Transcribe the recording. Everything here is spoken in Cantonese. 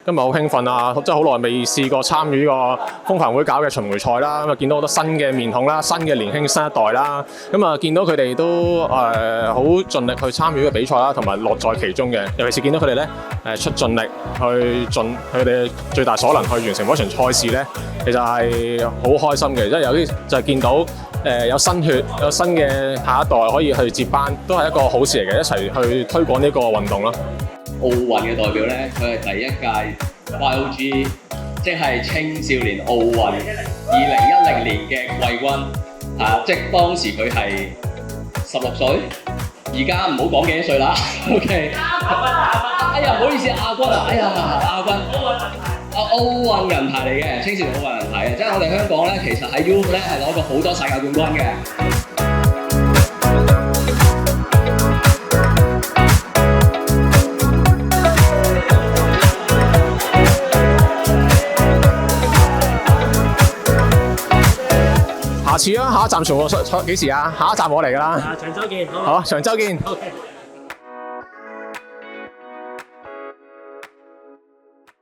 今日好興奮啊！真係好耐未試過參與呢個風帆會搞嘅巡迴賽啦。咁啊，見到好多新嘅面孔啦，新嘅年輕新一代啦。咁啊，見到佢哋都好盡力去參與呢個比賽啦，同埋樂在其中嘅。尤其是見到佢哋咧出盡力去盡佢哋最大所能去完成嗰場賽事咧，其實係好開心嘅。因為有啲就係見到有新血、有新嘅下一代可以去接班，都係一個好事嚟嘅，一齊去推廣呢個運動啦。奧運嘅代表咧，佢係第一屆 YOG， 即係青少年奧運2010年嘅季軍。即係當時佢係16歲，而家唔好講幾多歲啦。OK。哎呀，唔好意思，亞軍啊！哎呀，亞軍。奧運銀牌嚟嘅，青少年奧運銀牌嘅，即係我哋香港咧，其實喺 Youth 咧係攞過好多世界冠軍嘅。下次啊，下一站幾時啊？下一站我嚟㗎啦。長洲見，好，長洲見。OK。